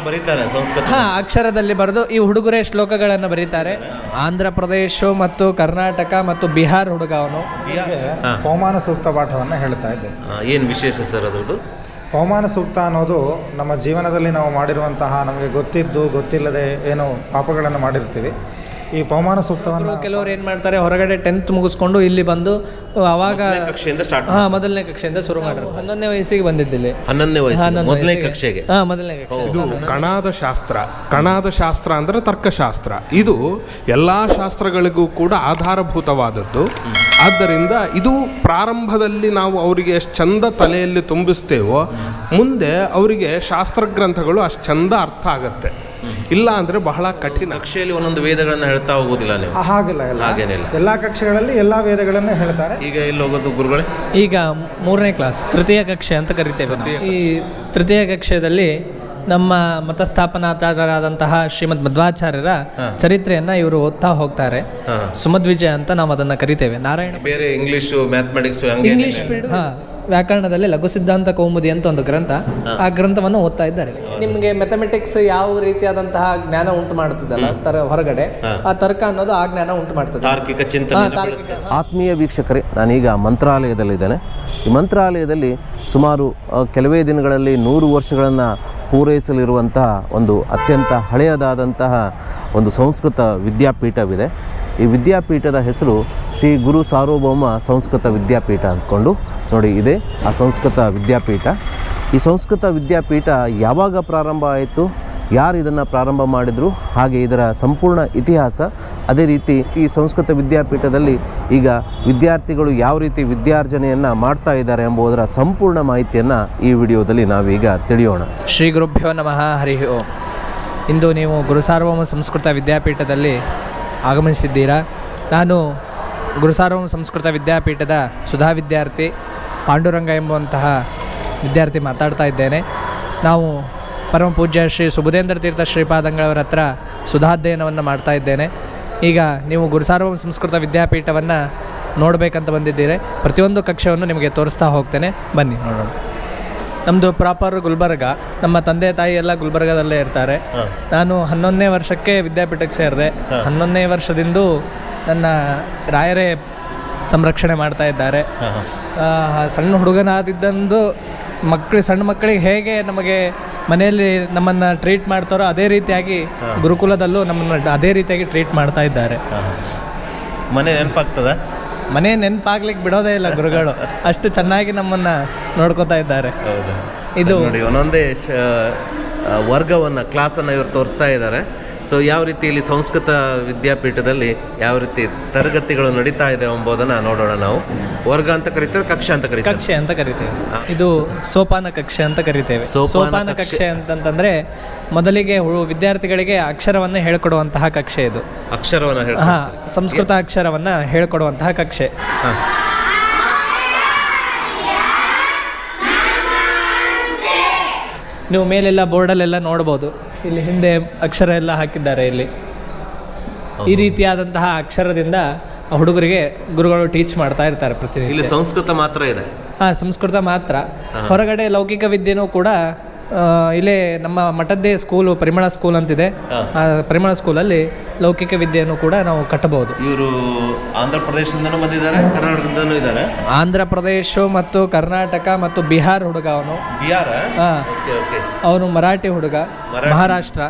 ಬರೀತಾರೆ ಸಂಸ್ಕೃತ. ಅಕ್ಷರದಲ್ಲಿ ಬರೆದು ಈ ಹುಡುಗರೇ ಶ್ಲೋಕಗಳನ್ನು ಬರೀತಾರೆ. ಆಂಧ್ರ ಪ್ರದೇಶ ಮತ್ತು ಕರ್ನಾಟಕ ಮತ್ತು ಬಿಹಾರ್ ಹುಡುಗ ಅವನು. ಪವಮಾನ ಸೂಕ್ತ ಪಾಠವನ್ನು ಹೇಳ್ತಾ ಇದ್ದೆ. ಏನು ವಿಶೇಷ ಸರ್ ಅದರದ್ದು? ಪವಮಾನ ಸೂಕ್ತ ಅನ್ನೋದು ನಮ್ಮ ಜೀವನದಲ್ಲಿ ನಾವು ಮಾಡಿರುವಂತಹ ನಮಗೆ ಗೊತ್ತಿದ್ದು ಗೊತ್ತಿಲ್ಲದೆ ಏನೋ ಪಾಪಗಳನ್ನು ಮಾಡಿರ್ತೀವಿ. ಈ ಪವಮಾನ ಸೂಕ್ತವನ್ನು ಕೆಲವರು ಏನು ಮಾಡ್ತಾರೆ, ಹೊರಗಡೆ 10th ಮುಗಿಸ್ಕೊಂಡು ಇಲ್ಲಿ ಬಂದು ಅವಾಗ ಕಕ್ಷೆಯಿಂದ ಸ್ಟಾರ್ಟ್ ಮೊದಲನೇ ಕಕ್ಷೆಯಿಂದ ಶುರು ಮಾಡಿರ್ತಾರೆ. 11ನೇ ವಯಸ್ಸಿಗೆ ಬಂದಿದ್ದಿಲ್ಲಿ. 11ನೇ ವಯಸ್ಸು ಮೊದಲನೇ ಕಕ್ಷೆಗೆ. ಮೊದಲನೇ ಕಕ್ಷೆ. ಇದು ಕಣಾದ ಶಾಸ್ತ್ರ. ಕಣಾದ ಶಾಸ್ತ್ರ ಅಂದರೆ ತರ್ಕಶಾಸ್ತ್ರ. ಇದು ಎಲ್ಲ ಶಾಸ್ತ್ರಗಳಿಗೂ ಕೂಡ ಆಧಾರಭೂತವಾದದ್ದು. ಆದ್ದರಿಂದ ಇದು ಪ್ರಾರಂಭದಲ್ಲಿ ನಾವು ಅವರಿಗೆ ಎಷ್ಟು ಚಂದ ತಲೆಯಲ್ಲಿ ತುಂಬಿಸ್ತೇವೋ ಮುಂದೆ ಅವರಿಗೆ ಶಾಸ್ತ್ರಗ್ರಂಥಗಳು ಅಷ್ಟು ಚಂದ ಅರ್ಥ ಆಗತ್ತೆ. ಇಲ್ಲ ಅಂದರೆ ಬಹಳ ಕಠಿಣ. ಕಕ್ಷೆಯಲ್ಲಿ ಒಂದೊಂದು ವೇದಗಳನ್ನ ಹೇಳ್ತಾ ಹೋಗೋದಿಲ್ಲ ನೀವು? ಹಾಗಿಲ್ಲ, ಹಾಗೇನಿಲ್ಲ. ಎಲ್ಲ ಕಕ್ಷೆಗಳಲ್ಲಿ ಎಲ್ಲ ವೇದಗಳನ್ನು ಹೇಳ್ತಾರೆ. ಈಗ ಎಲ್ಲಿ ಹೋಗೋದು ಗುರುಗಳೇ? ಈಗ 3ನೇ ಕ್ಲಾಸ್, ತೃತೀಯ ಕಕ್ಷೆ ಅಂತ ಕರಿತೇವೆ. ಈ ತೃತೀಯ ಕಕ್ಷೆಯಲ್ಲಿ ನಮ್ಮ ಮತಸ್ಥಾಪನಾಚಾರ್ಯರಾದಂತಹ ಶ್ರೀಮದ್ ಮಧ್ವಾಚಾರ್ಯರ ಚರಿತ್ರೆಯನ್ನ ಇವರು ಓದ್ತಾ ಹೋಗ್ತಾರೆ. ಸುಮಧ್ವಿಜಯ ಅಂತ ನಾವು ಅದನ್ನ ಕರಿತೇವೆ. ನಾರಾಯಣ ಬೇರೆ ಇಂಗ್ಲಿಷು, ಮ್ಯಾಥಮೆಟಿಕ್ಸ್, ಇಂಗ್ಲಿಷ್ ವ್ಯಾಕರಣದಲ್ಲಿ ಲಘು ಸಿದ್ಧಾಂತ ಕೌಮುದಿ ಅಂತ ಒಂದು ಗ್ರಂಥ. ಆ ಗ್ರಂಥವನ್ನು ಓದ್ತಾ ಇದ್ದಾರೆ. ನಿಮಗೆ ಮ್ಯಾಥಮೆಟಿಕ್ಸ್ ಯಾವ ರೀತಿಯಾದಂತಹ ಜ್ಞಾನ ಉಂಟು ಮಾಡ್ತದಲ್ಲ ಹೊರಗಡೆ, ಆ ತರ್ಕ ಅನ್ನೋದು ಆ ಜ್ಞಾನ ಉಂಟು ಮಾಡ್ತದೆ. ತಾರ್ಕಿಕ ಚಿಂತನೆ. ಆತ್ಮೀಯ ವೀಕ್ಷಕರೇ, ನಾನೀಗ ಮಂತ್ರಾಲಯದಲ್ಲಿದ್ದೇನೆ. ಈ ಮಂತ್ರಾಲಯದಲ್ಲಿ ಸುಮಾರು ಕೆಲವೇ ದಿನಗಳಲ್ಲಿ 100 ವರ್ಷಗಳನ್ನು ಪೂರೈಸಲಿರುವಂತಹ ಒಂದು ಅತ್ಯಂತ ಹಳೆಯದಾದಂತಹ ಒಂದು ಸಂಸ್ಕೃತ ವಿದ್ಯಾಪೀಠವಿದೆ. ಈ ವಿದ್ಯಾಪೀಠದ ಹೆಸರು ಶ್ರೀ ಗುರು ಸಾರ್ವಭೌಮ ಸಂಸ್ಕೃತ ವಿದ್ಯಾಪೀಠ ಅಂದ್ಕೊಂಡು ನೋಡಿ, ಇದೆ ಆ ಸಂಸ್ಕೃತ ವಿದ್ಯಾಪೀಠ. ಈ ಸಂಸ್ಕೃತ ವಿದ್ಯಾಪೀಠ ಯಾವಾಗ ಪ್ರಾರಂಭ ಆಯಿತು, ಯಾರು ಇದನ್ನು ಪ್ರಾರಂಭ ಮಾಡಿದರು, ಹಾಗೆ ಇದರ ಸಂಪೂರ್ಣ ಇತಿಹಾಸ, ಅದೇ ರೀತಿ ಈ ಸಂಸ್ಕೃತ ವಿದ್ಯಾಪೀಠದಲ್ಲಿ ಈಗ ವಿದ್ಯಾರ್ಥಿಗಳು ಯಾವ ರೀತಿ ವಿದ್ಯಾರ್ಜನೆಯನ್ನು ಮಾಡ್ತಾ ಇದ್ದಾರೆ ಎಂಬುದರ ಸಂಪೂರ್ಣ ಮಾಹಿತಿಯನ್ನು ಈ ವಿಡಿಯೋದಲ್ಲಿ ನಾವೀಗ ತಿಳಿಯೋಣ. ಶ್ರೀ ಗುರುಭ್ಯೋ ನಮಃ. ಹರಿ ಓಂ. ಇಂದು ನೀವು ಗುರುಸಾರ್ವಭೌಮ ಸಂಸ್ಕೃತ ವಿದ್ಯಾಪೀಠದಲ್ಲಿ ಆಗಮಿಸಿದ್ದೀರಾ. ನಾನು ಗುರುಸಾರ್ವಭೌಮ ಸಂಸ್ಕೃತ ವಿದ್ಯಾಪೀಠದ ಸುಧಾ ವಿದ್ಯಾರ್ಥಿ ಪಾಂಡುರಂಗ ಎಂಬುವಂತಹ ವಿದ್ಯಾರ್ಥಿ ಮಾತಾಡ್ತಾ ಇದ್ದೇನೆ. ನಾವು ಪರಮ ಪೂಜ್ಯ ಶ್ರೀ ಸುಬುಧೇಂದ್ರ ತೀರ್ಥ ಶ್ರೀಪಾದಂಗಳವರ ಹತ್ರ ಸುಧಾಧ್ಯಯನವನ್ನು ಮಾಡ್ತಾ ಇದ್ದೇನೆ. ಈಗ ನೀವು ಗುರುಸಾರ್ವಭೌಮ ಸಂಸ್ಕೃತ ವಿದ್ಯಾಪೀಠವನ್ನು ನೋಡಬೇಕಂತ ಬಂದಿದ್ದೀರಿ. ಪ್ರತಿಯೊಂದು ಕಕ್ಷೆಯನ್ನು ನಿಮಗೆ ತೋರಿಸ್ತಾ ಹೋಗ್ತೇನೆ, ಬನ್ನಿ ನೋಡೋಣ. ನಮ್ಮದು ಪ್ರಾಪರ್ ಗುಲ್ಬರ್ಗ. ನಮ್ಮ ತಂದೆ ತಾಯಿ ಎಲ್ಲ ಗುಲ್ಬರ್ಗದಲ್ಲೇ ಇರ್ತಾರೆ. ನಾನು 11ನೇ ವರ್ಷಕ್ಕೆ ವಿದ್ಯಾಪೀಠಕ್ಕೆ ಸೇರಿದೆ. 11ನೇ ವರ್ಷದಿಂದ ನನ್ನ ರಾಯರೇ ಸಂರಕ್ಷಣೆ ಮಾಡ್ತಾ ಇದ್ದಾರೆ. ಸಣ್ಣ ಹುಡುಗನಾದಿದ್ದಂದು ಸಣ್ಣ ಮಕ್ಕಳಿಗೆ ಹೇಗೆ ನಮಗೆ ಮನೆಯಲ್ಲಿ ನಮ್ಮನ್ನು ಟ್ರೀಟ್ ಮಾಡ್ತಾರೋ ಅದೇ ರೀತಿಯಾಗಿ ಗುರುಕುಲದಲ್ಲೂ ನಮ್ಮನ್ನು ಅದೇ ರೀತಿಯಾಗಿ ಟ್ರೀಟ್ ಮಾಡ್ತಾ ಇದ್ದಾರೆ. ಮನೆ ನೆನಪಾಗ್ತದ? ಮನೆ ನೆನಪಾಗ್ಲಿಕ್ಕೆ ಬಿಡೋದೇ ಇಲ್ಲ ಗುರುಗಳು, ಅಷ್ಟು ಚೆನ್ನಾಗಿ ನಮ್ಮನ್ನು ನೋಡ್ಕೋತಾ ಇದ್ದಾರೆ. ಇದು ನೋಡಿ, ಒಂದೊಂದೇ ವರ್ಗವನ್ನು, ಕ್ಲಾಸನ್ನು ಇವರು ತೋರಿಸ್ತಾ ಇದ್ದಾರೆ. ಸೊ ಯಾವ ರೀತಿ ಇಲ್ಲಿ ಸಂಸ್ಕೃತ ವಿದ್ಯಾಪೀಠದಲ್ಲಿ ಯಾವ ರೀತಿ ತರಗತಿಗಳು ನಡೀತಾ ಇದೆ ಎಂಬುದನ್ನು ನೋಡೋಣ. ನಾವು ವರ್ಗ ಅಂತ ಕರಿತೇವೆ, ಕಕ್ಷೆ ಅಂತ ಕರಿತೇವೆ. ಕಕ್ಷೆ ಅಂತ ಕರಿತೇವೆ. ಇದು ಸೋಪಾನ ಕಕ್ಷೆ ಅಂತ ಕರಿತೇವೆ. ಸೋಪಾನ ಕಕ್ಷೆ ಅಂತಂದ್ರೆ ಮೊದಲಿಗೆ ವಿದ್ಯಾರ್ಥಿಗಳಿಗೆ ಅಕ್ಷರವನ್ನು ಹೇಳ್ಕೊಡುವಂತಹ ಕಕ್ಷೆ ಇದು. ಅಕ್ಷರವನ್ನು ಸಂಸ್ಕೃತ ಅಕ್ಷರವನ್ನು ಹೇಳ್ಕೊಡುವಂತಹ ಕಕ್ಷೆ. ನೀವು ಮೇಲೆಲ್ಲ ಬೋರ್ಡಲ್ಲೆಲ್ಲ ನೋಡ್ಬೋದು, ಇಲ್ಲಿ ಹಿಂದೆ ಅಕ್ಷರ ಎಲ್ಲ ಹಾಕಿದ್ದಾರೆ. ಇಲ್ಲಿ ಈ ರೀತಿಯಾದಂತಹ ಅಕ್ಷರದಿಂದ ಹುಡುಗರಿಗೆ ಗುರುಗಳು ಟೀಚ್ ಮಾಡ್ತಾ ಇರ್ತಾರೆ ಪ್ರತಿದಿನ. ಇಲ್ಲಿ ಸಂಸ್ಕೃತ ಮಾತ್ರ ಇದೆ? ಸಂಸ್ಕೃತ ಮಾತ್ರ. ಹೊರಗಡೆ ಲೌಕಿಕ ವಿದ್ಯೆನೂ ಕೂಡ ಇಲ್ಲೇ ನಮ್ಮ ಮಠದ್ದೇ ಸ್ಕೂಲು, ಪರಿಮಳ ಸ್ಕೂಲ್ ಅಂತಿದೆ. ಆ ಪರಿಮಳ ಸ್ಕೂಲಲ್ಲಿ ಲೌಕಿಕ ವಿದ್ಯೆಯನ್ನು ಕೂಡ ನಾವು ಕಟ್ಟಬಹುದು. ಇವರು ಆಂಧ್ರ ಪ್ರದೇಶದಿಂದನೂ ಬಂದಿದ್ದಾರೆ, ಕರ್ನಾಟಕದಿಂದನೂ ಇದ್ದಾರೆ. ಆಂಧ್ರ ಪ್ರದೇಶ ಮತ್ತು ಕರ್ನಾಟಕ ಮತ್ತು ಬಿಹಾರ್ ಹುಡುಗ ಅವನು. ಬಿಹಾರ? ಅವನು ಮರಾಠಿ ಹುಡುಗ. ಮಹಾರಾಷ್ಟ್ರ,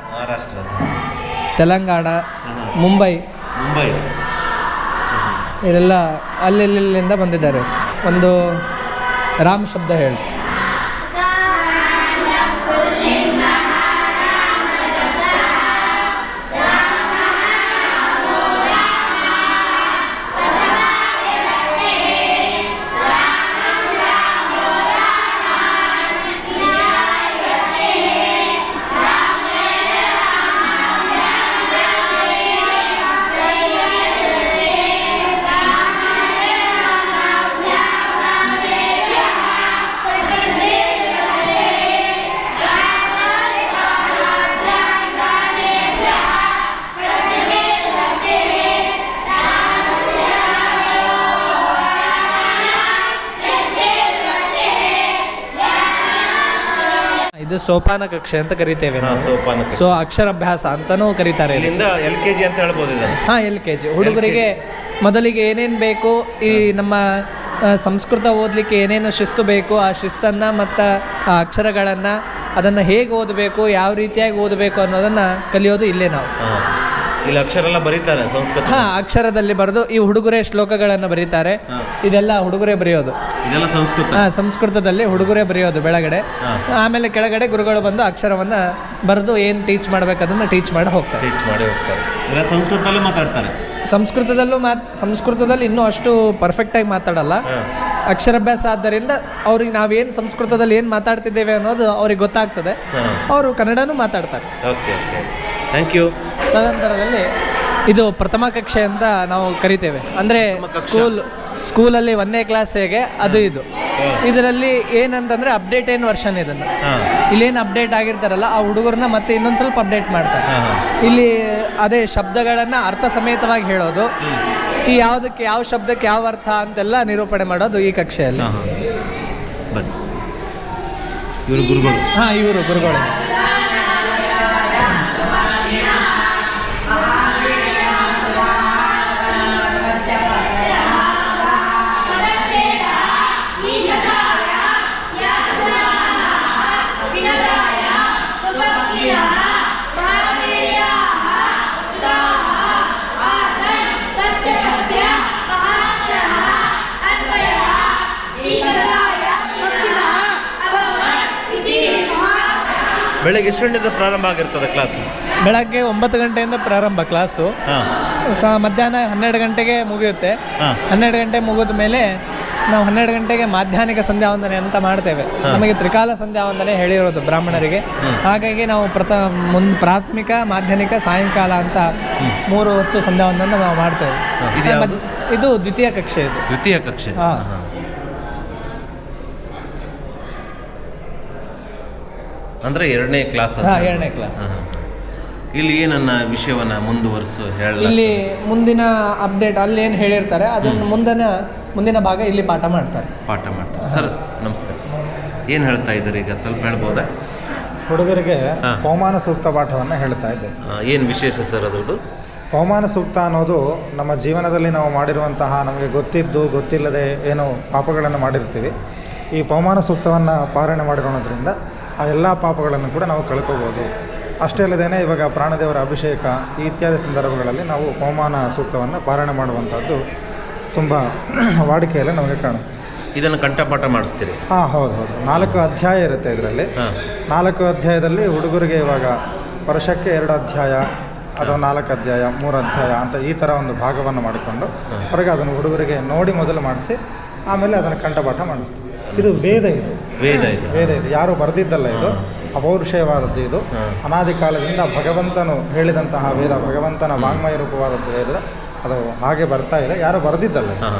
ತೆಲಂಗಾಣ, ಮುಂಬೈ ಇದೆಲ್ಲ ಅಲ್ಲಿಂದ ಬಂದಿದ್ದಾರೆ. ಒಂದು ರಾಮ್ ಶಬ್ದ ಹೇಳಿ. ಇದು ಸೋಪಾನ ಕಕ್ಷೆ ಅಂತ ಕರಿತೇವೆ ನಾವು. ಸೋಪಾನ ಸೊ ಅಕ್ಷರಾಭ್ಯಾಸ ಅಂತಲೂ ಕರೀತಾರೆ ಇಲ್ಲಿ. ಇಲ್ಲಿಂದ LKG ಅಂತ ಹೇಳ್ಬೋದು ಇದನ್ನು. ಹಾಂ, LKG ಹುಡುಗರಿಗೆ ಮೊದಲಿಗೆ ಏನೇನು ಬೇಕು, ಈ ನಮ್ಮ ಸಂಸ್ಕೃತ ಓದಲಿಕ್ಕೆ ಏನೇನು ಶಿಸ್ತು ಬೇಕು ಆ ಶಿಸ್ತನ್ನು ಮತ್ತು ಆ ಅಕ್ಷರಗಳನ್ನು ಅದನ್ನು ಹೇಗೆ ಓದಬೇಕು, ಯಾವ ರೀತಿಯಾಗಿ ಓದಬೇಕು ಅನ್ನೋದನ್ನು ಕಲಿಯೋದು ಇಲ್ಲೇ ನಾವು. ಇಲ್ಲಿ ಅಕ್ಷರ ಎಲ್ಲ ಬರೀತಾರೆ ಸಂಸ್ಕೃತ. ಹಾಂ, ಅಕ್ಷರದಲ್ಲಿ ಬರೆದು ಈ ಹುಡುಗರೇ ಶ್ಲೋಕಗಳನ್ನು ಬರೀತಾರೆ. ಇದೆಲ್ಲ ಹುಡುಗರೇ ಬರೆಯೋದು. ಇದೆಲ್ಲ ಸಂಸ್ಕೃತ. ಹಾಂ, ಸಂಸ್ಕೃತದಲ್ಲಿ ಹುಡುಗರೇ ಬರೆಯೋದು ಬೆಳಗಡೆ. ಆಮೇಲೆ ಕೆಳಗಡೆ ಗುರುಗಳು ಬಂದು ಅಕ್ಷರವನ್ನು ಬರೆದು ಏನು ಟೀಚ್ ಮಾಡಬೇಕು ಅದನ್ನು ಟೀಚ್ ಮಾಡಿ ಹೋಗ್ತಾರೆ. ಟೀಚ್ ಮಾಡಿ ಹೋಗ್ತಾರೆ. ಇದರ ಸಂಸ್ಕೃತದಲ್ಲೂ ಮಾತಾಡ್ತಾರೆ. ಸಂಸ್ಕೃತದಲ್ಲಿ ಇನ್ನೂ ಅಷ್ಟು ಪರ್ಫೆಕ್ಟಾಗಿ ಮಾತಾಡಲ್ಲ. ಅಕ್ಷರಾಭ್ಯಾಸ ಆದ್ದರಿಂದ ಅವ್ರಿಗೆ ನಾವೇನು ಸಂಸ್ಕೃತದಲ್ಲಿ ಏನು ಮಾತಾಡ್ತಿದ್ದೇವೆ ಅನ್ನೋದು ಅವ್ರಿಗೆ ಗೊತ್ತಾಗ್ತದೆ. ಅವರು ಕನ್ನಡನೂ ಮಾತಾಡ್ತಾರೆ. Okay okay, thank you. ತದನಂತರದಲ್ಲಿ ಇದು ಪ್ರಥಮ ಕಕ್ಷೆ ಅಂತ ನಾವು ಕರಿತೇವೆ. ಅಂದರೆ ಸ್ಕೂಲಲ್ಲಿ 1ನೇ ಕ್ಲಾಸ್ ಹೇಗೆ ಅದು ಇದು. ಇದರಲ್ಲಿ ಏನಂತಂದರೆ ಅಪ್ಡೇಟ್ ವರ್ಷನ್ ಇದನ್ನು ಇಲ್ಲೇನು ಅಪ್ಡೇಟ್ ಆಗಿರ್ತಾರಲ್ಲ ಆ ಹುಡುಗರನ್ನ ಮತ್ತೆ ಇನ್ನೊಂದು ಸ್ವಲ್ಪ ಅಪ್ಡೇಟ್ ಮಾಡ್ತಾರೆ. ಇಲ್ಲಿ ಅದೇ ಶಬ್ದಗಳನ್ನು ಅರ್ಥ ಸಮೇತವಾಗಿ ಹೇಳೋದು, ಈ ಯಾವುದಕ್ಕೆ ಯಾವ ಶಬ್ದಕ್ಕೆ ಯಾವ ಅರ್ಥ ಅಂತೆಲ್ಲ ನಿರೂಪಣೆ ಮಾಡೋದು ಈ ಕಕ್ಷೆಯಲ್ಲಿ. ಇವರು ಗುರುಗಳು. ಹಾಂ, ಇವರು ಗುರುಗಳು. ಬೆಳಗ್ಗೆ ಎಷ್ಟು ಗಂಟೆಯಿಂದ ಪ್ರಾರಂಭ ಆಗಿರ್ತದೆ ಕ್ಲಾಸ್? ಬೆಳಗ್ಗೆ 9 ಗಂಟೆಯಿಂದ ಪ್ರಾರಂಭ ಕ್ಲಾಸು. ಮಧ್ಯಾಹ್ನ 12 ಗಂಟೆಗೆ ಮುಗಿಯುತ್ತೆ. 12 ಗಂಟೆ ಮುಗಿದ ಮೇಲೆ ನಾವು 12 ಗಂಟೆಗೆ ಮಾಧ್ಯಾಹ್ನಿಕ ಸಂಧ್ಯಾವಂದನೆ ಅಂತ ಮಾಡ್ತೇವೆ. ನಮಗೆ ತ್ರಿಕಾಲ ಸಂಧ್ಯಾವಂದನೆ ಹೇಳಿರೋದು ಬ್ರಾಹ್ಮಣರಿಗೆ. ಹಾಗಾಗಿ ನಾವು ಪ್ರಾಥಮಿಕ, ಮಾಧ್ಯಮಿಕ, ಸಾಯಂಕಾಲ ಅಂತ 3 ಹೊತ್ತು ಸಂಧ್ಯಾವಂದನೆ ನಾವು ಮಾಡ್ತೇವೆ. ಇದು ದ್ವಿತೀಯ ಕಕ್ಷೆ. ಇದು ದ್ವಿತೀಯ ಕಕ್ಷೆ. ಅಂದರೆ 2ನೇ ಕ್ಲಾಸ್. 2ನೇ ಕ್ಲಾಸ್. ಇಲ್ಲಿ ಏನನ್ನ ವಿಷಯವನ್ನು ಮುಂದುವರಿಸು ಹೇಳ. ಇಲ್ಲಿ ಮುಂದಿನ ಅಪ್ಡೇಟ್ ಅಲ್ಲಿ ಏನು ಹೇಳಿರ್ತಾರೆ ಅದನ್ನು ಮುಂದಿನ ಭಾಗ ಇಲ್ಲಿ ಪಾಠ ಮಾಡ್ತಾರೆ. ಸರ್ ನಮಸ್ಕಾರ, ಏನು ಹೇಳ್ತಾ ಇದ್ದಾರೆ ಈಗ ಸ್ವಲ್ಪ ಹೇಳ್ಬೋದಾ? ಹುಡುಗರಿಗೆ ಪವಮಾನ ಸೂಕ್ತ ಪಾಠವನ್ನು ಹೇಳ್ತಾ ಇದ್ದೆ. ಏನು ವಿಶೇಷ ಸರ್ ಅದರದ್ದು? ಪವಮಾನ ಸೂಕ್ತ ಅನ್ನೋದು ನಮ್ಮ ಜೀವನದಲ್ಲಿ ನಾವು ಮಾಡಿರುವಂತಹ ನಮಗೆ ಗೊತ್ತಿದ್ದು ಗೊತ್ತಿಲ್ಲದೆ ಏನು ಪಾಪಗಳನ್ನು ಮಾಡಿರ್ತೀವಿ. ಈ ಪವಮಾನ ಸೂಕ್ತವನ್ನು ಪಾರಾಯಣ ಮಾಡಿಕೊಳ್ಳೋದ್ರಿಂದ ಆ ಎಲ್ಲ ಪಾಪಗಳನ್ನು ಕೂಡ ನಾವು ಕಳ್ಕೋಬೋದು. ಅಷ್ಟೇ ಅಲ್ಲದೇ ಇವಾಗ ಪ್ರಾಣದೇವರ ಅಭಿಷೇಕ ಈ ಇತ್ಯಾದಿ ಸಂದರ್ಭಗಳಲ್ಲಿ ನಾವು ಪವಮಾನ ಸೂಕ್ತವನ್ನು ಪಾರಾಯಣ ಮಾಡುವಂಥದ್ದು ತುಂಬ ವಾಡಿಕೆಯಲ್ಲಿ ನಮಗೆ ಕಾಣುತ್ತೆ. ಇದನ್ನು ಕಂಠಪಾಠ ಮಾಡಿಸ್ತೀರಿ? ಹಾಂ, ಹೌದು. 4 ಅಧ್ಯಾಯ ಇರುತ್ತೆ ಇದರಲ್ಲಿ. 4 ಅಧ್ಯಾಯದಲ್ಲಿ ಹುಡುಗರಿಗೆ ಇವಾಗ ವರ್ಷಕ್ಕೆ 2 ಅಧ್ಯಾಯ ಅಥವಾ 4 ಅಧ್ಯಾಯ, 3 ಅಧ್ಯಾಯ ಅಂತ ಈ ಥರ ಒಂದು ಭಾಗವನ್ನು ಮಾಡಿಕೊಂಡು ಹೊರಗೆ ಅದನ್ನು ಹುಡುಗರಿಗೆ ನೋಡಿ ಮೊದಲು ಮಾಡಿಸಿ ಆಮೇಲೆ ಅದನ್ನು ಕಂಠಪಾಠ ಮಾಡಿಸ್ತೀವಿ. ಇದು ವೇದ ಇದು ಯಾರು ಬರೆದಿದ್ದಲ್ಲ, ಇದು ಅಪೌರುಷೇಯವಾದದ್ದು. ಇದು ಅನಾದಿ ಕಾಲದಿಂದ ಭಗವಂತನು ಹೇಳಿದಂತಹ ವೇದ, ಭಗವಂತನ ವಾಂಗ್ಮಯ ರೂಪವಾದದ್ದು ವೇದ. ಅದು ಹಾಗೆ ಬರ್ತಾ ಇದೆ, ಯಾರು ಬರೆದಿದ್ದಲ್ಲ.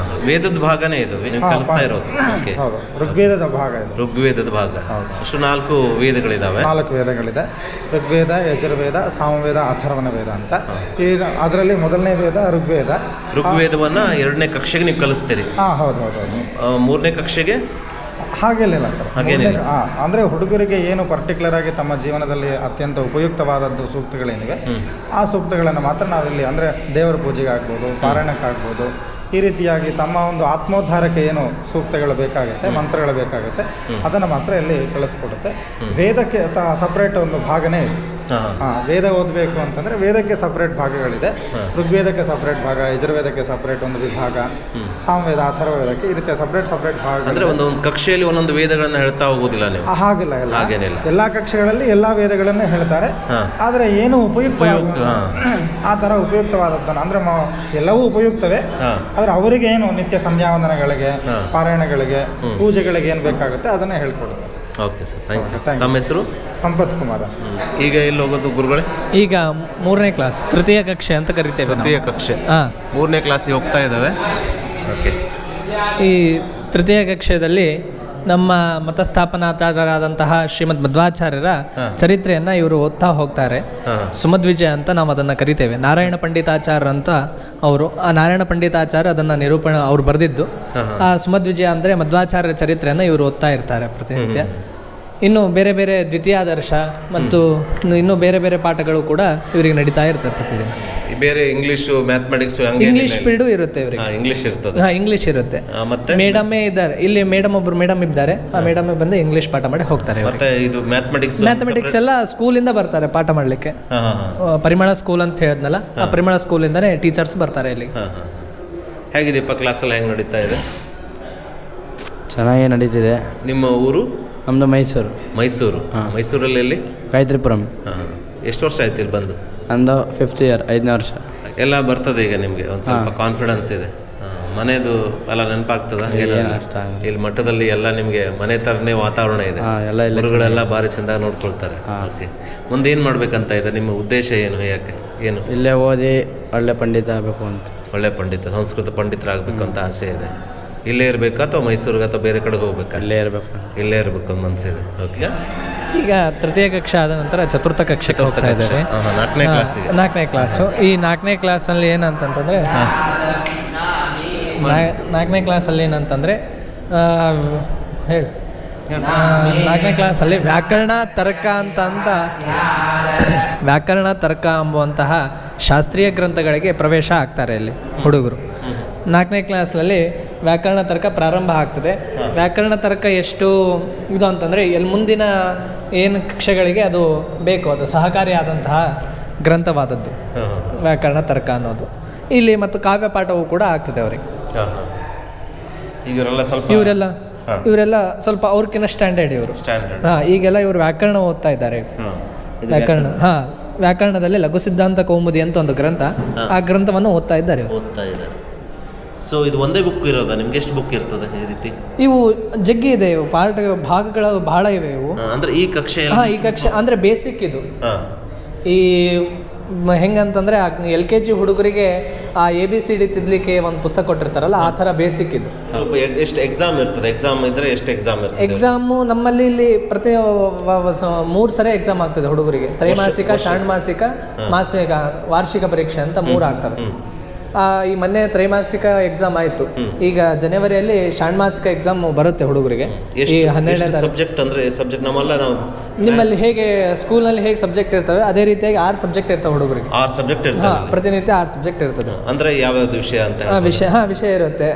ವೇದದ ಭಾಗನೇ ಇದು ಕಲಿಸ್ತಾ ಇರೋದು. ಹೌದು, ಋಗ್ವೇದದ ಭಾಗ ಇದು. ಋಗ್ವೇದದ ಭಾಗ. ಅಷ್ಟು 4 ವೇದಗಳಿದ್ದಾವೆ. 4 ವೇದಗಳಿದೆ. ಋಗ್ವೇದ, ಯಜುರ್ವೇದ, ಸಾಮವೇದ, ಅಥರ್ವಣ ವೇದ ಅಂತ. ಈಗ ಅದರಲ್ಲಿ ಮೊದಲನೇ ವೇದ ಋಗ್ವೇದ. ಋಗ್ವೇದವನ್ನು 2ನೇ ಕಕ್ಷೆಗೆ ನೀವು ಕಲಿಸ್ತೀರಿ? ಹಾಂ, ಹೌದು. 3ನೇ ಕಕ್ಷೆಗೆ ಹಾಗೇನಿಲ್ಲ ಸರ್. ಅಂದರೆ ಹುಡುಗರಿಗೆ ಏನು ಪರ್ಟಿಕ್ಯುಲರ್ ಆಗಿ ತಮ್ಮ ಜೀವನದಲ್ಲಿ ಅತ್ಯಂತ ಉಪಯುಕ್ತವಾದದ್ದು ಸೂಕ್ತಗಳೇನಿವೆ ಆ ಸೂಕ್ತಗಳನ್ನು ಮಾತ್ರ ನಾವಿಲ್ಲಿ, ಅಂದರೆ ದೇವರ ಪೂಜೆಗೆ ಆಗ್ಬೋದು, ಪಾರಾಯಣಕ್ಕಾಗ್ಬೋದು, ಈ ರೀತಿಯಾಗಿ ತಮ್ಮ ಒಂದು ಆತ್ಮೋದ್ಧಾರಕ್ಕೆ ಏನು ಸೂಕ್ತಗಳು ಬೇಕಾಗುತ್ತೆ, ಮಂತ್ರಗಳು ಬೇಕಾಗುತ್ತೆ, ಅದನ್ನು ಮಾತ್ರ ಇಲ್ಲಿ ಕಳಿಸ್ಕೊಡುತ್ತೆ. ವೇದಕ್ಕೆ ಸಪ್ರೇಟ್ ಒಂದು ಭಾಗನೇ ಇದೆ. ವೇದ ಓದಬೇಕು ಅಂತಂದರೆ ವೇದಕ್ಕೆ ಸಪ್ರೇಟ್ ಭಾಗಗಳಿದೆ. ಋಗ್ವೇದಕ್ಕೆ ಸಪ್ರೇಟ್ ಭಾಗ, ಯಜುರ್ವೇದಕ್ಕೆ ಸಪ್ರೇಟ್ ಒಂದು ವಿಭಾಗ, ಸಾಮವೇದ, ಅಥರ್ವವೇದಕ್ಕೆ ಈ ರೀತಿಯ ಸಪ್ರೇಟ್ ಭಾಗ. ಅಂದರೆ ಒಂದೊಂದು ಕಕ್ಷೆಯಲ್ಲಿ ಒಂದೊಂದು ವೇದಗಳನ್ನು ಹೇಳ್ತಾ ಹೋಗೋದಿಲ್ಲ ನೀವು? ಹಾಗಿಲ್ಲ, ಎಲ್ಲ ಕಕ್ಷೆಗಳಲ್ಲಿ ಎಲ್ಲ ವೇದಗಳನ್ನು ಹೇಳ್ತಾರೆ. ಆದರೆ ಏನು ಉಪಯುಕ್ತ ಆ ಥರ ಉಪಯುಕ್ತವಾದದ್ದನ್ನು, ಅಂದರೆ ಎಲ್ಲವೂ ಉಪಯುಕ್ತವೇ, ಆದರೆ ಅವರಿಗೆ ಏನು ನಿತ್ಯ ಸಂಧ್ಯಾವಂದನೆಗಳಿಗೆ, ಪಾರಾಯಣಗಳಿಗೆ, ಪೂಜೆಗಳಿಗೆ ಏನು ಬೇಕಾಗುತ್ತೆ ಅದನ್ನೇ ಹೇಳ್ಕೊಡ್ತಾರೆ. Okay sir, thank you. ತಮ್ಮ ಹೆಸರು? ಸಂಪತ್ ಕುಮಾರ. ಈಗ ಎಲ್ಲಿ ಹೋಗೋದು ಗುರುಗಳೇ? ಈಗ 3ನೇ ಕ್ಲಾಸ್, ತೃತೀಯ ಕಕ್ಷೆ ಅಂತ ಕರಿತೇವೆ. ತೃತೀಯ ಕಕ್ಷೆ. 3ನೇ ಕ್ಲಾಸಿಗೆ ಹೋಗ್ತಾ ಇದ್ದಾವೆ. ಓಕೆ. ಈ ತೃತೀಯ ಕಕ್ಷೆಯಲ್ಲಿ ನಮ್ಮ ಮತಸ್ಥಾಪನಾಚಾರ್ಯರಾದಂತಹ ಶ್ರೀಮದ್ ಮಧ್ವಾಚಾರ್ಯರ ಚರಿತ್ರೆಯನ್ನು ಇವರು ಓದ್ತಾ ಹೋಗ್ತಾರೆ. ಸುಮಧ್ವಿಜಯ ಅಂತ ನಾವು ಅದನ್ನು ಕರಿತೇವೆ. ನಾರಾಯಣ ಪಂಡಿತಾಚಾರ್ಯ ಅಂತ ಅವರು, ಆ ನಾರಾಯಣ ಪಂಡಿತಾಚಾರ್ಯ ಅದನ್ನು ನಿರೂಪಣೆ ಅವ್ರು ಬರೆದಿದ್ದು. ಆ ಸುಮಧ್ವಿಜಯ ಅಂದರೆ ಮಧ್ವಾಚಾರ್ಯರ ಚರಿತ್ರೆಯನ್ನು ಇವರು ಓದ್ತಾ ಇರ್ತಾರೆ ಪ್ರತಿನಿತ್ಯ. ಇನ್ನು ಬೇರೆ ಬೇರೆ ದ್ವಿತೀಯಾದರ್ಶ ಮತ್ತು ಇನ್ನೂ ಬೇರೆ ಬೇರೆ ಪಾಠಗಳು ಕೂಡ ಇವರಿಗೆ ನಡೀತಾ ಇರ್ತದೆ ಪ್ರತಿದಿನ. ಈ ಬೇರೆ ಇಂಗ್ಲೀಷು ಮ್ಯಾಥಮೆಟಿಕ್ಸು ಇಂಗ್ಲೀಷ್ ಪೀರಿಯಡು ಇರುತ್ತೆ ಇವರಿಗೆ. ಇಂಗ್ಲೀಷ್ ಇರ್ತದೆ. ಹಾಂ, ಇಂಗ್ಲೀಷ್ ಇರುತ್ತೆ. ಮತ್ತೆ ಮೇಡಮೇ ಇದ್ದಾರೆ ಇಲ್ಲಿ, ಒಬ್ಬರು ಮೇಡಮ್ ಇದ್ದಾರೆ. ಆ ಮೇಡಮ್ ಬಂದು ಇಂಗ್ಲೀಷ್ ಪಾಠ ಮಾಡಿ ಹೋಗ್ತಾರೆ. ಮತ್ತೆ ಇದು ಮ್ಯಾಥಮೆಟಿಕ್ಸ್ ಎಲ್ಲ ಸ್ಕೂಲಿಂದ ಬರ್ತಾರೆ ಪಾಠ ಮಾಡಲಿಕ್ಕೆ. ಪರಿಮಳ ಸ್ಕೂಲ್ ಅಂತ ಹೇಳಿದ್ನಲ್ಲ, ಆ ಪರಿಮಳ ಸ್ಕೂಲಿಂದನೇ ಟೀಚರ್ಸ್ ಬರ್ತಾರೆ ಇಲ್ಲಿ. ಹೇಗಿದೆಯಪ್ಪ ಕ್ಲಾಸೆಲ್ಲ ಹೆಂಗೆ ನಡೀತಾ ಇದೆ? ಚೆನ್ನಾಗೇ ನಡೀತಿದೆ. ನಿಮ್ಮ ಊರು? ನಮ್ಮದು ಮೈಸೂರು. ಮೈಸೂರಲ್ಲಿ ಎಲ್ಲಿ? ಗಾಯತ್ರಿಪುರಂ. ಎಷ್ಟು ವರ್ಷ ಆಯ್ತು ಇಲ್ಲಿ ಬಂದು? ನಂದು 5th year, 5ನೇ ವರ್ಷ. ಎಲ್ಲ ಬರ್ತದೆ ಈಗ ನಿಮಗೆ ಒಂದು ಸ್ವಲ್ಪ ಕಾನ್ಫಿಡೆನ್ಸ್ ಇದೆ? ಮನೆದು ಎಲ್ಲ ನೆನಪಾಗ್ತದ? ಇಲ್ಲಿ ಮಠದಲ್ಲಿ ಎಲ್ಲ ನಿಮಗೆ ಮನೆ ಥರನೇ ವಾತಾವರಣ ಇದೆ, ಗುರುಗಳೆಲ್ಲ ಭಾರಿ ಚೆಂದಾಗಿ ನೋಡ್ಕೊಳ್ತಾರೆ. ಓಕೆ, ಮುಂದೆ ಏನು ಮಾಡ್ಬೇಕಂತ ಇದೆ? ನಿಮ್ಮ ಉದ್ದೇಶ ಏನು? ಯಾಕೆ ಏನು? ಇಲ್ಲೇ ಓದಿ ಒಳ್ಳೆ ಪಂಡಿತ ಆಗಬೇಕು ಅಂತ. ಒಳ್ಳೆ ಪಂಡಿತ, ಸಂಸ್ಕೃತ ಪಂಡಿತರಾಗಬೇಕು ಅಂತ ಆಸೆ ಇದೆ. ಇಲ್ಲೇ ಇರಬೇಕಾ ಅಥವಾ ಮೈಸೂರಿಗೆ ಅಥವಾ ಬೇರೆ ಕಡೆಗೆ ಹೋಗ್ಬೇಕಾ? ಇಲ್ಲೇ ಇರಬೇಕು. ಇಲ್ಲೇ ಇರಬೇಕು ಅಂತ ಮನಸ್ಸಿದೆ. ಓಕೆ, ಈಗ ತೃತೀಯ ಕಕ್ಷೆ ಆದ ನಂತರ ಚತುರ್ಥ ಕಕ್ಷೆಗೆ ಹೋಗ್ತಾ ಇದ್ದಾರೆ. 4ನೇ ಕ್ಲಾಸಿಗೆ. 4ನೇ ಕ್ಲಾಸು. ಈ 4ನೇ ಕ್ಲಾಸಲ್ಲಿ ಏನಂತಂದರೆ 4ನೇ ಕ್ಲಾಸಲ್ಲಿ ಏನಂತಂದರೆ ಹೇಳಿ 4ನೇ ಕ್ಲಾಸಲ್ಲಿ ವ್ಯಾಕರಣ ತರ್ಕ ಎಂಬುವಂತಹ ಶಾಸ್ತ್ರೀಯ ಗ್ರಂಥಗಳಿಗೆ ಪ್ರವೇಶ ಆಗ್ತಾರೆ ಇಲ್ಲಿ ಹುಡುಗರು. 4ನೇ ಕ್ಲಾಸ್ನಲ್ಲಿ ವ್ಯಾಕರಣ ತರ್ಕ ಪ್ರಾರಂಭ ಆಗ್ತದೆ. ವ್ಯಾಕರಣ ತರ್ಕ ಎಷ್ಟು ಇದು ಅಂತಂದರೆ ಮುಂದಿನ ಏನು ಕಕ್ಷೆಗಳಿಗೆ ಅದು ಬೇಕು, ಅದು ಸಹಕಾರಿಯಾದಂತಹ ಗ್ರಂಥವಾದದ್ದು ವ್ಯಾಕರಣ ತರ್ಕ ಅನ್ನೋದು. ಇಲ್ಲಿ ಮತ್ತು ಕಾವ್ಯ ಪಾಠವೂ ಕೂಡ ಆಗ್ತದೆ ಅವರಿಗೆ. ಇವರೆಲ್ಲ ಸ್ವಲ್ಪ ಅವ್ರಕ್ಕಿಂತ ಸ್ಟ್ಯಾಂಡರ್ಡ್ ಇವರು. ಈಗೆಲ್ಲ ಇವರು ವ್ಯಾಕರಣ ಓದ್ತಾ ಇದ್ದಾರೆ. ವ್ಯಾಕರಣದಲ್ಲಿ ಲಘು ಸಿದ್ಧಾಂತ ಕೌಮುದಿ ಅಂತ ಒಂದು ಗ್ರಂಥ, ಆ ಗ್ರಂಥವನ್ನು ಓದ್ತಾ ಇದ್ದಾರೆ. ಸೊ ಇದು ಒಂದೇ ಬುಕ್ ಇರೋದಾ? ನಿಮ್ಗೆ ಎಷ್ಟು ಬುಕ್ ಇರ್ತದೆ ಈ ರೀತಿ? ಇವು ಜಗ್ಗಿ ಇದೆ, ಇವು ಭಾಗಗಳು ಬಹಳ ಇವೆ ಇವು. ಅಂದ್ರೆ ಈ ಕಕ್ಷೆ ಅಂದ್ರೆ ಬೇಸಿಕ್ ಇದು. ಈ ಹೆಂಗಂತಂದ್ರೆ LKG ಹುಡುಗರಿಗೆ ಆ ABCD ತಿದ್ಲಿಕ್ಕೆ ಒಂದು ಪುಸ್ತಕ ಕೊಟ್ಟಿರ್ತಾರಲ್ಲ, ಆ ಥರ ಬೇಸಿಕ್ ಇದು. ಎಷ್ಟು ಎಕ್ಸಾಮ್ ಇರ್ತದೆ? ಎಕ್ಸಾಮ್ ಇದ್ರೆ ಎಷ್ಟು ಎಕ್ಸಾಮ್ ಇರ್ತದೆ? ಎಕ್ಸಾಮು ನಮ್ಮಲ್ಲಿ ಇಲ್ಲಿ ಪ್ರತಿ 3 ಸರಿ ಎಕ್ಸಾಮ್ ಆಗ್ತದೆ ಹುಡುಗರಿಗೆ. ತ್ರೈಮಾಸಿಕ, ಷಾಣ್ಮಾಸಿಕ, ಮಾಸಿಕ, ವಾರ್ಷಿಕ ಪರೀಕ್ಷೆ ಅಂತ 3 ಆಗ್ತವೆ. ಈ ಮೊನ್ನೆ ತ್ರೈಮಾಸಿಕ ಎಕ್ಸಾಮ್ ಆಯಿತು. ಈಗ ಜನವರಿಯಲ್ಲಿ ಷಾಣ್ಮಾಸಿಕ ಎಕ್ಸಾಮ್ ಬರುತ್ತೆ ಹುಡುಗರಿಗೆ. ಈ 12ನೇ ಸಬ್ಜೆಕ್ಟ್ ಅಂದ್ರೆ ಸಬ್ಜೆಕ್ಟ್ ನಿಮ್ಮಲ್ಲಿ ಹೇಗೆ ಸ್ಕೂಲ್ನಲ್ಲಿ ಹೇಗೆ ಸಬ್ಜೆಕ್ಟ್ ಇರ್ತವೆ ಅದೇ ರೀತಿಯಾಗಿ 6 ಸಬ್ಜೆಕ್ಟ್ ಇರ್ತವೆ ಹುಡುಗರಿಗೆ. 6 ಸಬ್ಜೆಕ್ಟ್ ಇರ್ತವೆ ಪ್ರತಿನಿತ್ಯ 6 ಸಬ್ಜೆಕ್ಟ್ ಇರ್ತದೆ. ಅಂದ್ರೆ ಯಾವ್ಯಾವ್ದು ವಿಷಯ ಅಂತ? ವಿಷಯ ಇರುತ್ತೆ.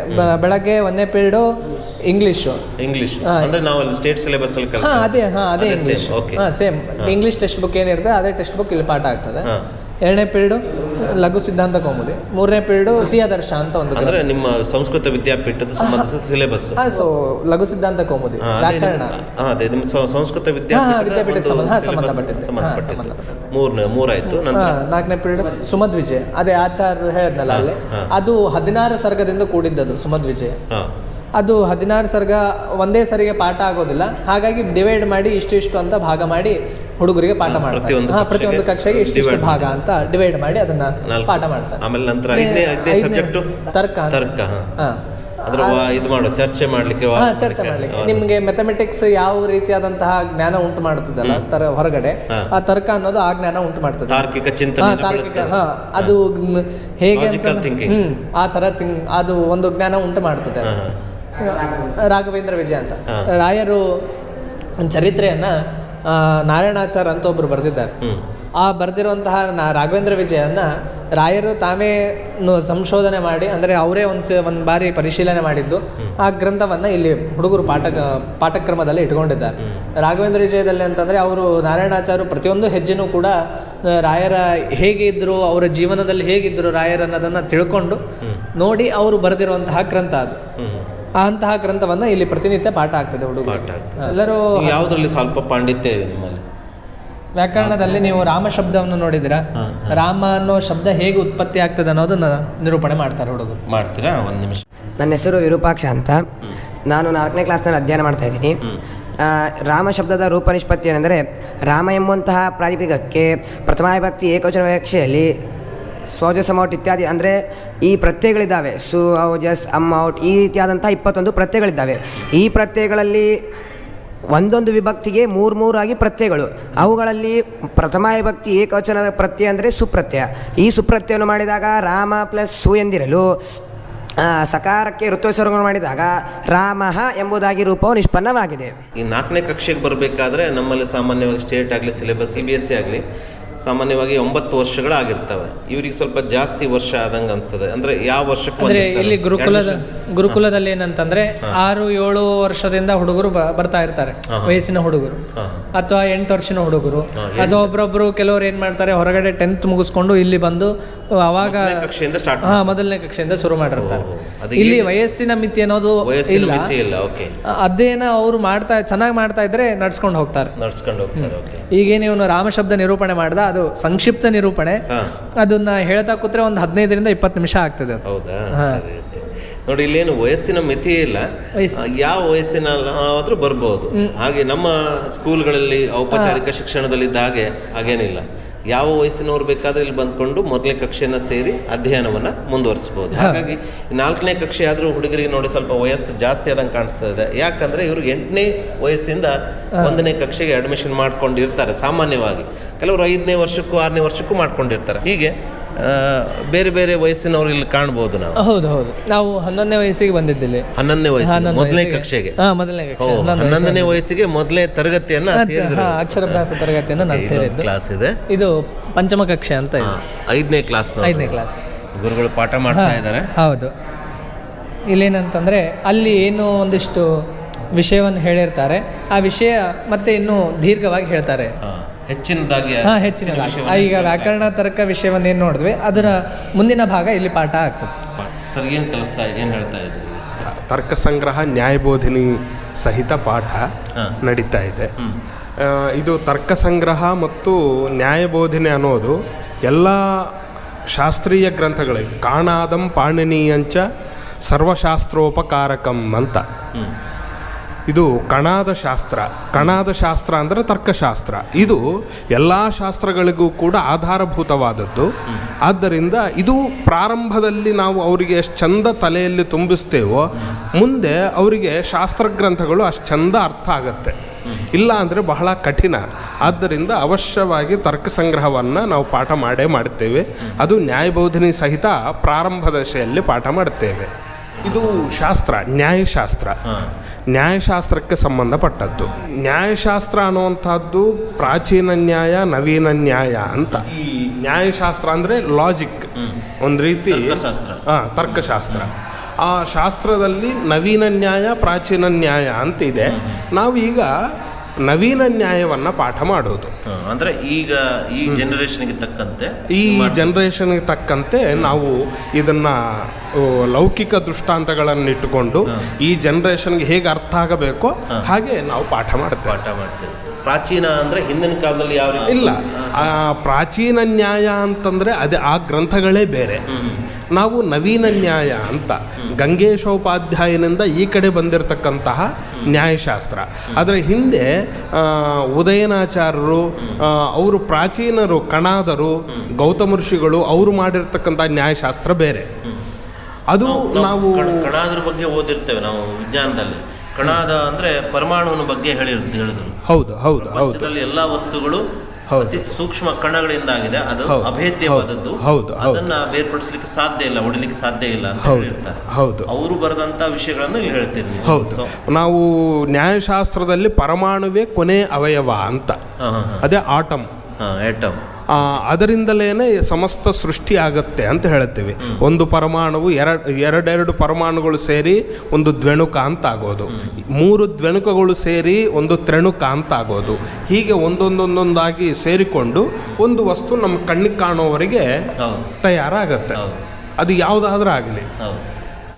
ಬೆಳಗ್ಗೆ 1ನೇ ಪೀರಿಯಡು ಇಂಗ್ಲಿಷ್. ಅಂದ್ರೆ ನಾವು ಸ್ಟೇಟ್ ಸಿಲೆಬಸ್ ಅಲ್ಲಿ ಅದೇ English. Same English text book ಏನಿರುತ್ತೆ ಅದೇ ಟೆಕ್ಸ್ಟ್ ಬುಕ್ ಇಲ್ಲಿ ಪಾಠ ಆಗ್ತದೆ. 2ನೇ ಪೀರಿಯಡು ಲಘು ಸಿದ್ಧಾಂತ ಕೌಮುದಿ. 3ನೇ ಪೀರಿಯಡು ದ್ವಿತೀಯಾದರ್ಶ ಅಂತ ಒಂದು. ಅಂದ್ರೆ ನಿಮ್ಮ ಸಂಸ್ಕೃತ ವಿದ್ಯಾಪೀಠದ ಸಂಬಂಧಿಸಿದ ಸಿಲೆಬಸ್. ಸೊ ಲಘು ಸಿದ್ಧಾಂತ ಕೌಮುದಿ ವ್ಯಾಕರಣ. ಅದೇ ನಿಮ್ಮ ಸಂಸ್ಕೃತ ವಿದ್ಯಾಪೀಠದ ಸಂಬಂಧಪಟ್ಟಿದೆ. 3 ಆಯ್ತು. 4ನೇ ಪೀರಿಯಡ್ ಸುಮಧ್ವಿಜಯ. ಅದೇ ಆಚಾರ್ಯ ಹೇಳಿದ್ನಲ್ಲ ಅಲ್ಲಿ, ಅದು 16 ಸರ್ಗದಿಂದ ಕೂಡಿದ್ದದು ಸುಮಧ್ವಿಜಯ. ಅದು 16 ಸರ್ಗ ಒಂದೇ ಸರಿಗೆ ಪಾಠ ಆಗೋದಿಲ್ಲ, ಹಾಗಾಗಿ ಡಿವೈಡ್ ಮಾಡಿ ಇಷ್ಟು ಅಂತ ಭಾಗ ಮಾಡಿ ಹುಡುಗರಿಗೆ ಪಾಠ ಮಾಡ್ತಾರೆ. ಪ್ರತಿಯೊಂದು ಕಕ್ಷೆಗೆ ಇಷ್ಟು ಭಾಗ ಅಂತ ಡಿವೈಡ್ ಮಾಡಿ ಅದನ್ನ ಪಾಠ ಮಾಡ್ತಾರೆ. ಆಮೇಲೆ ನಂತರ ತರ್ಕ ಚರ್ಚೆ ಮಾಡ್ಲಿಕ್ಕೆ ನಿಮ್ಗೆ ಮ್ಯಾಥಮೆಟಿಕ್ಸ್ ಯಾವ ರೀತಿಯಾದಂತಹ ಜ್ಞಾನ ಉಂಟು ಮಾಡ್ತದಲ್ಲ ಹೊರಗಡೆ, ಆ ತರ್ಕ ಅನ್ನೋದು ಆ ಜ್ಞಾನ ಉಂಟು ಮಾಡ್ತದೆ. ತಾರ್ಕಿಕ ಅದು ಹೇಗೆ ಆ ತರ ಅದು ಒಂದು ಜ್ಞಾನ ಉಂಟು ಮಾಡ್ತದೆ. ರಾಘವೇಂದ್ರ ವಿಜಯ ಅಂತ ರಾಯರು ಚರಿತ್ರೆಯನ್ನ ನಾರಾಯಣಾಚಾರ್ಯ ಅಂತ ಒಬ್ರು ಬರೆದಿದ್ದಾರೆ. ಆ ಬರೆದಿರುವಂತಹ ರಾಘವೇಂದ್ರ ವಿಜಯನ್ನ ರಾಯರು ತಾವೇ ಸಂಶೋಧನೆ ಮಾಡಿ, ಅಂದರೆ ಅವರೇ ಒಂದು ಬಾರಿ ಪರಿಶೀಲನೆ ಮಾಡಿದ್ದು ಆ ಗ್ರಂಥವನ್ನು ಇಲ್ಲಿ ಹುಡುಗರು ಪಾಠಕ್ರಮದಲ್ಲಿ ಇಟ್ಕೊಂಡಿದ್ದಾರೆ. ರಾಘವೇಂದ್ರ ವಿಜಯದಲ್ಲಿ ಅಂತಂದರೆ ಅವರು ನಾರಾಯಣಾಚಾರ್ಯರು ಪ್ರತಿಯೊಂದು ಹೆಜ್ಜೆನೂ ಕೂಡ ರಾಯರ ಹೇಗೆ ಇದ್ದರು, ಅವರ ಜೀವನದಲ್ಲಿ ಹೇಗಿದ್ದರು ರಾಯರು ಅನ್ನೋದನ್ನು ತಿಳ್ಕೊಂಡು ನೋಡಿ ಅವರು ಬರೆದಿರುವಂತಹ ಗ್ರಂಥ ಅದು. ಅಂತಹ ಗ್ರಂಥವನ್ನು ಇಲ್ಲಿ ಪ್ರತಿನಿತ್ಯ ಪಾಠ ಆಗ್ತದೆ ಹುಡುಗರು ಎಲ್ಲರೂ. ಯಾವುದರಲ್ಲಿ ಸ್ವಲ್ಪ ಪಾಂಡಿತ್ಯ ಇದೆ ನಿಮ್ಮಲ್ಲಿ? ವ್ಯಾಕರಣದಲ್ಲಿ ನೀವು ರಾಮ ಶಬ್ದವನ್ನು ನೋಡಿದಿರಾ? ರಾಮ ಅನ್ನೋ ಶಬ್ದ ಹೇಗೆ ಉತ್ಪತ್ತಿ ಆಗ್ತದೆ ಅನ್ನೋದನ್ನ ನಿರೂಪಣೆ ಮಾಡ್ತಾರೆ ಹುಡುಗರು. ಮಾಡ್ತೀರಾ? ಒಂದು ನಿಮಿಷ. ನನ್ನ ಹೆಸರು ವಿರೂಪಾಕ್ಷ ಅಂತ. ನಾನು 4ನೇ ಕ್ಲಾಸ್ನಲ್ಲಿ ಅಧ್ಯಯನ ಮಾಡ್ತಾ ಇದ್ದೀನಿ. ರಾಮ ಶಬ್ದದ ರೂಪ ನಿಷ್ಪತ್ತಿ ಏನೆಂದರೆ, ರಾಮ ಎಂಬಂತಹ ಪ್ರಾತಿಪದಿಕಕ್ಕೆ ಪ್ರಥಮ ವಿಭಕ್ತಿ ಏಕವಚನ ವಿವಕ್ಷೆಯಲ್ಲಿ ಸ್ವಜಸ್ ಅಮೌಟ್ ಇತ್ಯಾದಿ ಅಂದರೆ ಈ ಪ್ರತ್ಯಯಗಳಿದ್ದಾವೆ. ಸು, ಔ, ಜಸ್, ಅಮೌಟ್ ಈ ರೀತಿಯಾದಂಥ 21 ಪ್ರತ್ಯಯಗಳಿದ್ದಾವೆ. ಈ ಪ್ರತ್ಯಯಗಳಲ್ಲಿ ಒಂದೊಂದು ವಿಭಕ್ತಿಗೆ 3 ಆಗಿ ಪ್ರತ್ಯಯಗಳು. ಅವುಗಳಲ್ಲಿ ಪ್ರಥಮ ವಿಭಕ್ತಿ ಏಕವಚನದ ಪ್ರತ್ಯಯ ಅಂದರೆ ಸುಪ್ರತ್ಯಯ. ಈ ಸುಪ್ರತ್ಯಯನ್ನು ಮಾಡಿದಾಗ ರಾಮ ಪ್ಲಸ್ ಸು ಎಂದಿರಲು ಸಕಾರಕ್ಕೆ ಋತ್ವಸ್ವರವನ್ನು ಮಾಡಿದಾಗ ರಾಮಃ ಎಂಬುದಾಗಿ ರೂಪವು ನಿಷ್ಪನ್ನವಾಗಿದೆ. ಈ 4ನೇ ಕಕ್ಷೆಗೆ ಬರಬೇಕಾದ್ರೆ ನಮ್ಮಲ್ಲಿ ಸಾಮಾನ್ಯವಾಗಿ ಸ್ಟೇಟ್ ಆಗಲಿ ಸಿಲೆಬಸ್ CBSE ಆಗಲಿ ಸಾಮಾನ್ಯವಾಗಿ 9 ವರ್ಷಗಳಾಗಿರ್ತವೆ. ಇವ್ರಿಗೆ ಸ್ವಲ್ಪ ಜಾಸ್ತಿ ವರ್ಷ ಆದಂಗೆ ಅನ್ಸದೆ. ಅಂದ್ರೆ ಯಾವ ವರ್ಷಕ್ಕೆ ಅಂದ್ರೆ ಇಲ್ಲಿ ಗುರುಕುಲದಲ್ಲಿ ಏನಂತಂದ್ರೆ 6-7 ವರ್ಷದಿಂದ ಹುಡುಗರು ಬರ್ತಾ ಇರ್ತಾರೆ, ವಯಸ್ಸಿನ ಹುಡುಗರು ಅಥವಾ 8 ವರ್ಷದ ಹುಡುಗರು ಅಥವಾ ಒಬ್ಬೊಬ್ರು ಕೆಲವರು ಏನ್ ಮಾಡ್ತಾರೆ ಹೊರಗಡೆ 10th ಮುಗಿಸ್ಕೊಂಡು ಇಲ್ಲಿ ಬಂದು ಅವಾಗ ಕಕ್ಷೆಯಿಂದ ಸ್ಟಾರ್ಟ್ ಮೊದಲನೇ ಕಕ್ಷೆಯಿಂದ ಶುರು ಮಾಡಿರ್ತಾರೆ. ಇಲ್ಲಿ ವಯಸ್ಸಿನ ಮಿತಿ ಅನ್ನೋದು ಇಲ್ಲ. ಅದೇನ ಅವರು ಚೆನ್ನಾಗಿ ಮಾಡ್ತಾ ಇದ್ರೆ ನಡ್ಸ್ಕೊಂಡು ಹೋಗ್ತಾರೆ. ಈಗೇನು ಇವನು ರಾಮಶಬ್ದ ನಿರೂಪಣೆ ಮಾಡ್ದ, ಅದು ಸಂಕ್ಷಿಪ್ತ ನಿರೂಪಣೆ. ಅದನ್ನ ಹೇಳ್ತಾ ಕೂತ್ರೆ ಒಂದು 15ರಿಂದ 20 ನಿಮಿಷ ಆಗ್ತದೆ. ಹೌದಾ? ನೋಡಿ, ಇಲ್ಲೇನು ವಯಸ್ಸಿನ ಮಿತಿ ಇಲ್ಲ, ಯಾವ ವಯಸ್ಸಿನ ಆದ್ರೂ ಬರ್ಬೋದು. ಹಾಗೆ ನಮ್ಮ ಸ್ಕೂಲ್ಗಳಲ್ಲಿ ಔಪಚಾರಿಕ ಶಿಕ್ಷಣದಲ್ಲಿದ್ದ ಹಾಗೇನಿಲ್ಲ. ಯಾವ ವಯಸ್ಸಿನವ್ರು ಬೇಕಾದ್ರೆ ಇಲ್ಲಿ ಬಂದ್ಕೊಂಡು 1ನೇ ಕಕ್ಷೆನ ಸೇರಿ ಅಧ್ಯಯನವನ್ನ ಮುಂದುವರಿಸಬಹುದು. ಹಾಗಾಗಿ 4ನೇ ಕಕ್ಷೆ ಆದ್ರೂ ಹುಡುಗರಿಗೆ ನೋಡಿ ಸ್ವಲ್ಪ ವಯಸ್ಸು ಜಾಸ್ತಿ ಆದಂಗೆ ಕಾಣಿಸ್ತಾ ಇದೆ. ಯಾಕಂದ್ರೆ ಇವ್ರು 8ನೇ ವಯಸ್ಸಿಂದ 1ನೇ ಕಕ್ಷೆಗೆ ಅಡ್ಮಿಷನ್ ಮಾಡ್ಕೊಂಡಿರ್ತಾರೆ. ಸಾಮಾನ್ಯವಾಗಿ ಕೆಲವರು 5ನೇ ವರ್ಷಕ್ಕೂ 6ನೇ ವರ್ಷಕ್ಕೂ ಮಾಡ್ಕೊಂಡಿರ್ತಾರೆ. ಹೀಗೆ ಬೇರೆ ಬೇರೆ ವಯಸ್ಸಿನವ್ರು ಇಲ್ಲಿ ಕಾಣ್ಬೋದು ನಾವು. ಹೌದು, ನಾವು 11ನೇ ವಯಸ್ಸಿಗೆ ಬಂದಿದ್ದಿಲ್ಲಿ. 11ನೇ ವಯಸ್ಸಿಗೆ 1ನೇ ಕಕ್ಷೆಗೆ. 11ನೇ ವಯಸ್ಸಿಗೆ 1ನೇ ತರಗತಿಯನ್ನ ಅಕ್ಷರಾಭ್ಯಾಸ ತರಗತಿಯನ್ನು ನಾನು ಸೇರಿದ್ದು. ಕ್ಲಾಸ್ ಇದೆ. ಇದು ಪಂಚಮ ಕಕ್ಷೆ ಅಂತ ಇದೆ. 5ನೇ ಕ್ಲಾಸ್. 5ನೇ ಕ್ಲಾಸ್ ಗುರುಗಳು ಪಾಠ ಮಾಡ್ತಾ ಇದ್ದಾರೆ. ಹೌದು. ಇಲ್ಲೇನಂತಂದ್ರೆ ಅಲ್ಲಿ ಏನು ಒಂದಿಷ್ಟು ವಿಷಯವನ್ನು ಹೇಳಿರ್ತಾರೆ, ಆ ವಿಷಯ ಮತ್ತೆ ಇನ್ನೂ ದೀರ್ಘವಾಗಿ ಹೇಳ್ತಾರೆ. ಹೆಚ್ಚಿನದಾಗಿ ಈಗ ವ್ಯಾಕರಣ ತರ್ಕ ವಿಷಯವನ್ನ ಏನು ನೋಡಿದ್ವಿ, ಅದರ ಮುಂದಿನ ಭಾಗ ಇಲ್ಲಿ ಪಾಠ ಆಗ್ತದೆ. ಸರ್, ಏನು ಹೇಳ್ತಾ ಇದ್ವಿ? ತರ್ಕ ಸಂಗ್ರಹ ನ್ಯಾಯಬೋಧಿನಿ ಸಹಿತ ಪಾಠ ನಡೀತಾ ಇದೆ. ಇದು ತರ್ಕ ಸಂಗ್ರಹ ಮತ್ತು ನ್ಯಾಯಬೋಧಿನಿ ಅನ್ನೋದು ಎಲ್ಲ ಶಾಸ್ತ್ರೀಯ ಗ್ರಂಥಗಳಿಗೆ ಕಾಣಾದಂ ಪಾಣಿನೀಯಂಚ ಸರ್ವಶಾಸ್ತ್ರೋಪಕಾರಕಂ ಅಂತ. ಇದು ಕಣಾದ ಶಾಸ್ತ್ರ ಅಂದರೆ ತರ್ಕಶಾಸ್ತ್ರ. ಇದು ಎಲ್ಲ ಶಾಸ್ತ್ರಗಳಿಗೂ ಕೂಡ ಆಧಾರಭೂತವಾದದ್ದು. ಆದ್ದರಿಂದ ಇದು ಪ್ರಾರಂಭದಲ್ಲಿ ನಾವು ಅವರಿಗೆ ಎಷ್ಟು ಚಂದ ತಲೆಯಲ್ಲಿ ತುಂಬಿಸ್ತೇವೋ ಮುಂದೆ ಅವರಿಗೆ ಶಾಸ್ತ್ರಗ್ರಂಥಗಳು ಅಷ್ಟು ಚಂದ ಅರ್ಥ ಆಗುತ್ತೆ. ಇಲ್ಲ ಅಂದರೆ ಬಹಳ ಕಠಿಣ. ಆದ್ದರಿಂದ ಅವಶ್ಯವಾಗಿ ತರ್ಕ ಸಂಗ್ರಹವನ್ನು ನಾವು ಪಾಠ ಮಾಡುತ್ತೇವೆ. ಅದು ನ್ಯಾಯಬೋಧಿನಿ ಸಹಿತ ಪ್ರಾರಂಭ ದಶೆಯಲ್ಲಿ ಪಾಠ ಮಾಡುತ್ತೇವೆ. ಇದು ಶಾಸ್ತ್ರ, ನ್ಯಾಯಶಾಸ್ತ್ರಕ್ಕೆ ಸಂಬಂಧಪಟ್ಟದ್ದು. ನ್ಯಾಯಶಾಸ್ತ್ರ ಅನ್ನುವಂಥದ್ದು ಪ್ರಾಚೀನ ನ್ಯಾಯ, ನವೀನ ನ್ಯಾಯ ಅಂತ. ಈ ನ್ಯಾಯಶಾಸ್ತ್ರ ಅಂದರೆ ಲಾಜಿಕ್, ಒಂದು ರೀತಿ ತರ್ಕಶಾಸ್ತ್ರ. ಆ ಶಾಸ್ತ್ರದಲ್ಲಿ ನವೀನ ನ್ಯಾಯ, ಪ್ರಾಚೀನ ನ್ಯಾಯ ಅಂತ ಇದೆ. ನಾವೀಗ ನವೀನ ನ್ಯಾಯವನ್ನು ಪಾಠ ಮಾಡೋದು. ಅಂದರೆ ಈಗ ಈ ಜನರೇಷನ್ಗೆ ತಕ್ಕಂತೆ ನಾವು ಇದನ್ನು ಲೌಕಿಕ ದೃಷ್ಟಾಂತಗಳನ್ನು ಇಟ್ಟುಕೊಂಡು ಈ ಜನರೇಷನ್ಗೆ ಹೇಗೆ ಅರ್ಥ ಆಗಬೇಕೋ ಹಾಗೆ ನಾವು ಪಾಠ ಮಾಡ್ತೇವೆ. ಪ್ರಾಚೀನ ಅಂದರೆ ಹಿಂದಿನ ಕಾಲದಲ್ಲಿ ಯಾವ ಇಲ್ಲ, ಪ್ರಾಚೀನ ನ್ಯಾಯ ಅಂತಂದರೆ ಅದೇ ಆ ಗ್ರಂಥಗಳೇ ಬೇರೆ. ನಾವು ನವೀನ ನ್ಯಾಯ ಅಂತ ಗಂಗೇಶೋಪಾಧ್ಯಾಯನಿಂದ ಈ ಕಡೆ ಬಂದಿರತಕ್ಕಂತಹ ನ್ಯಾಯಶಾಸ್ತ್ರ. ಅದರ ಹಿಂದೆ ಉದಯನಾಚಾರ್ಯರು, ಅವರು ಪ್ರಾಚೀನರು, ಕಣಾದರು, ಗೌತಮ ಋಷಿಗಳು ಅವರು ಮಾಡಿರ್ತಕ್ಕಂಥ ನ್ಯಾಯಶಾಸ್ತ್ರ ಬೇರೆ. ಅದು ನಾವು ಕಣಾದ್ರ ಬಗ್ಗೆ ಓದಿರ್ತೇವೆ ನಾವು ವಿಜ್ಞಾನದಲ್ಲಿ. ಕಣಾದ ಅಂದ್ರೆ ಪರಮಾಣುವಿನ ಬಗ್ಗೆ ಹೇಳಿದ್ರು. ಹೌದು. ಎಲ್ಲ ವಸ್ತುಗಳು ಅತಿ ಸೂಕ್ಷ್ಮ ಕಣಗಳಿಂದ ಆಗಿದೆ, ಅದು ಅಭೇದ್ಯವಾದದ್ದು. ಅದನ್ನ ಬೇರ್ಪಡಿಸಲಿಕ್ಕೆ ಸಾಧ್ಯ ಇಲ್ಲ, ಹೊಡಿಲಿಕ್ಕೆ ಸಾಧ್ಯ ಇಲ್ಲ ಅಂತ ಹೇಳ್ತಾರೆ. ಅವರು ಬರೆದಂತ ವಿಷಯಗಳನ್ನು ಇಲ್ಲಿ ಹೇಳ್ತೀರಿ. ಹೌದು. ನಾವು ನ್ಯಾಯಶಾಸ್ತ್ರದಲ್ಲಿ ಪರಮಾಣುವೇ ಕೊನೆ ಅವಯವ ಅಂತ, ಅದೇ ಆಟಮ್. ಅದರಿಂದಲೇ ಸಮಸ್ತ ಸೃಷ್ಟಿ ಆಗತ್ತೆ ಅಂತ ಹೇಳ್ತೀವಿ. ಒಂದು ಪರಮಾಣುವು ಎರಡೆರಡು ಪರಮಾಣುಗಳು ಸೇರಿ ಒಂದು ದ್ವೆಣುಕ ಅಂತ ಆಗೋದು, 3 ದ್ವೆಣುಕಗಳು ಸೇರಿ ಒಂದು ತ್ರೆಣುಕ ಅಂತ ಆಗೋದು. ಹೀಗೆ ಒಂದೊಂದೊಂದೊಂದಾಗಿ ಸೇರಿಕೊಂಡು ಒಂದು ವಸ್ತು ನಮ್ಮ ಕಣ್ಣಿಗೆ ಕಾಣೋವರೆಗೆ ತಯಾರಾಗತ್ತೆ. ಅದು ಯಾವುದಾದ್ರೂ ಆಗಲಿ.